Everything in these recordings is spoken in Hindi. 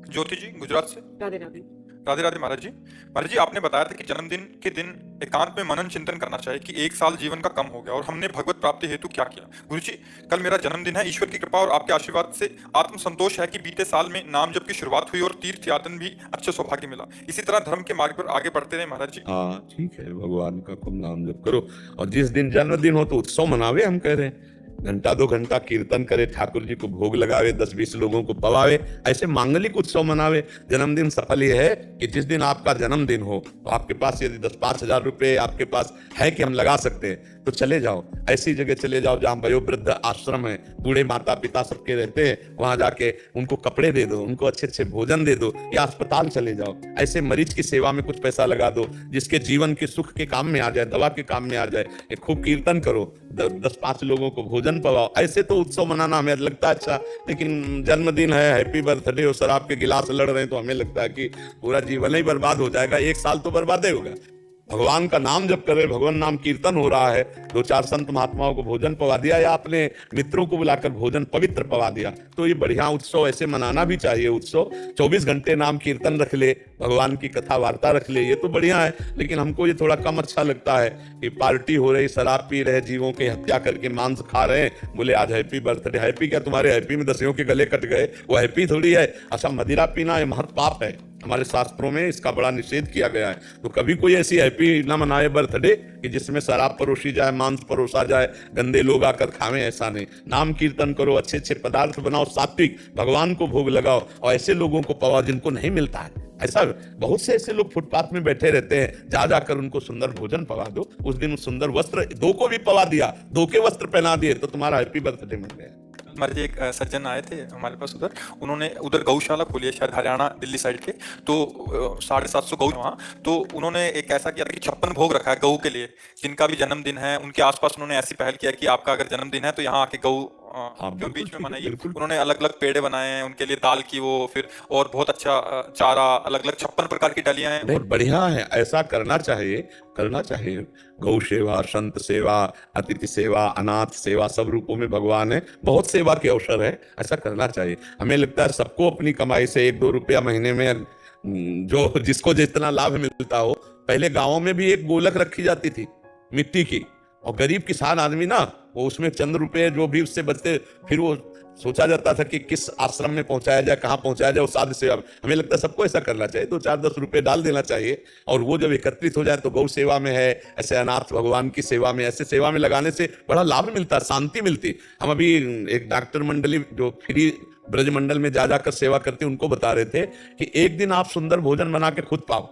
ज्योति जी गुजरात से। राधे राधे। राधे राधे महाराज जी। महाराज जी, आपने बताया था कि जन्मदिन के दिन एकांत में मनन चिंतन करना चाहिए कि एक साल जीवन का कम हो गया और हमने भगवत प्राप्ति हेतु क्या किया। गुरु जी, कल मेरा जन्मदिन है। ईश्वर की कृपा और आपके आशीर्वाद से आत्म संतोष है कि बीते साल में नाम जप की शुरुआत हुई और तीर्थ यातन भी अच्छे सौभाग्य मिला। इसी तरह धर्म के मार्ग पर आगे बढ़ते रहे महाराज जी। हाँ ठीक है, भगवान का खूब नाम जप करो और जिस दिन जन्मदिन हो तो उत्सव मनावे। हम कह रहे हैं घंटा 2 घंटा कीर्तन करे, ठाकुर जी को भोग लगावे, 10-20 लोगों को पवावे, ऐसे मांगलिक उत्सव मनावे। जन्मदिन सफल ये है कि जिस दिन आपका जन्मदिन हो तो आपके पास यदि 10-5 हजार रुपए आपके पास है कि हम लगा सकते हैं तो चले जाओ, ऐसी जगह चले जाओ जहां वयोवृद्ध आश्रम है, बूढ़े माता पिता सबके रहते हैं, वहां जाके उनको कपड़े दे दो, उनको अच्छे अच्छे भोजन दे दो, या अस्पताल चले जाओ, ऐसे मरीज की सेवा में कुछ पैसा लगा दो जिसके जीवन के सुख के काम में आ जाए, दवा के काम में आ जाए। खूब कीर्तन करो, 10-5 लोगों को भोजन पवाओ। ऐसे तो उत्सव मनाना हमें लगता है अच्छा, लेकिन जन्मदिन है, हैप्पी बर्थडे और शराब के गिलास लड़ रहे हैं तो हमें लगता है कि पूरा जीवन ही बर्बाद हो जाएगा। एक साल तो बर्बाद ही होगा। भगवान का नाम जब करे, भगवान नाम कीर्तन हो रहा है, 2-4 संत महात्माओं को भोजन पवा दिया या अपने मित्रों को बुलाकर भोजन पवित्र पवा दिया, तो ये बढ़िया उत्सव ऐसे मनाना भी चाहिए। उत्सव 24 घंटे नाम कीर्तन रख ले, भगवान की कथा वार्ता रख ले, ये तो बढ़िया है। लेकिन हमको ये थोड़ा कम अच्छा लगता है कि पार्टी हो रही, शराब पी रहे, जीवों की हत्या करके मांस खा रहे हैं, बोले आज हैप्पी बर्थडे। हैप्पी क्या, तुम्हारे हैप्पी में दसियों के गले कट गए, वो हैप्पी थोड़ी है। अच्छा, मदिरा पीना ये महत पाप है, हमारे शास्त्रों में इसका बड़ा निषेध किया गया है। तो कभी कोई ऐसी हैप्पी ना मनाए बर्थडे कि जिसमें शराब परोसी जाए, मांस परोसा जाए, गंदे लोग आकर खावें, ऐसा नहीं। नाम कीर्तन करो, अच्छे अच्छे पदार्थ बनाओ, सात्विक, भगवान को भोग लगाओ और ऐसे लोगों को पवाओ जिनको नहीं मिलता है। ऐसा बहुत से ऐसे लोग फुटपाथ में बैठे रहते हैं, जा जाकर उनको सुंदर भोजन पवा दो। उस दिन सुंदर वस्त्र 2 को भी पवा दिया, 2 के वस्त्र पहना दिए तो तुम्हारा हैप्पी बर्थडे मिल गया। हमारे एक सज्जन आए थे हमारे पास उधर, उन्होंने उधर गौशाला खोली है शायद हरियाणा दिल्ली साइड के, तो 750 गौ वहाँ। तो उन्होंने एक ऐसा किया था कि 56 भोग रखा है गऊ के लिए, जिनका भी जन्मदिन है उनके आसपास उन्होंने ऐसी पहल किया कि आपका अगर जन्मदिन है तो यहाँ आके गऊ क्यों बीच में मनाइए। उन्होंने अलग अलग पेड़े बनाए हैं उनके लिए, दाल की वो, फिर और बहुत अच्छा चारा, अलग अलग 56 प्रकार की डलियां हैं। नहीं, बढ़िया है, ऐसा करना चाहिए, करना चाहिए। गौ सेवा, संत सेवा, अतिथि सेवा, अनाथ सेवा, सब रूपों में भगवान है, बहुत सेवा के अवसर है, ऐसा करना चाहिए। हमें लगता है सबको अपनी कमाई से 1-2 रुपया महीने में जो जिसको जितना लाभ मिलता हो। पहले गाँवों में भी एक गोलक रखी जाती थी मिट्टी की, और गरीब किसान आदमी ना वो उसमें चंद रुपए जो भी उससे बचते, फिर वो सोचा जाता था कि किस आश्रम में पहुंचाया जाए, कहाँ पहुंचाया जाए, वो साधु सेवा। हमें लगता है सबको ऐसा करना चाहिए, 2-4-10 रुपए डाल देना चाहिए, और वो जब एकत्रित हो जाए तो गौ सेवा में है, ऐसे अनाथ भगवान की सेवा में, ऐसे सेवा में लगाने से बड़ा लाभ मिलता है, शांति मिलती। हम अभी एक डॉक्टर मंडली जो फ्री ब्रज मंडल में जा जाकर सेवा करते उनको बता रहे थे कि एक दिन आप सुंदर भोजन बना के खुद पाओ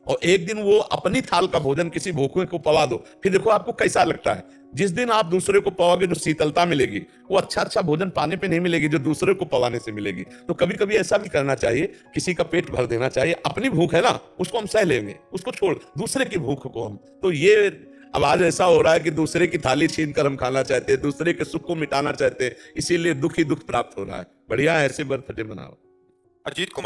और एक दिन वो अपनी थाल का भोजन किसी भूखे को पवा दो, फिर देखो आपको कैसा लगता है। जिस दिन आप दूसरे को पवाओगे जो शीतलता मिलेगी वो अच्छा भोजन पाने पे नहीं मिलेगी जो दूसरे को पवाने से मिलेगी। तो कभी कभी ऐसा भी करना चाहिए, किसी का पेट भर देना चाहिए। अपनी भूख है ना, उसको हम सह लेंगे, उसको छोड़, दूसरे की भूख को हम, तो ये अब आज ऐसा हो रहा है कि दूसरे की थाली छीन कर हम खाना चाहते हैं, दूसरे के सुख को मिटाना चाहते हैं, इसीलिए दुख ही दुख प्राप्त हो रहा है। बढ़िया है, ऐसे बर्थडे मनाओ। अजीत कुमार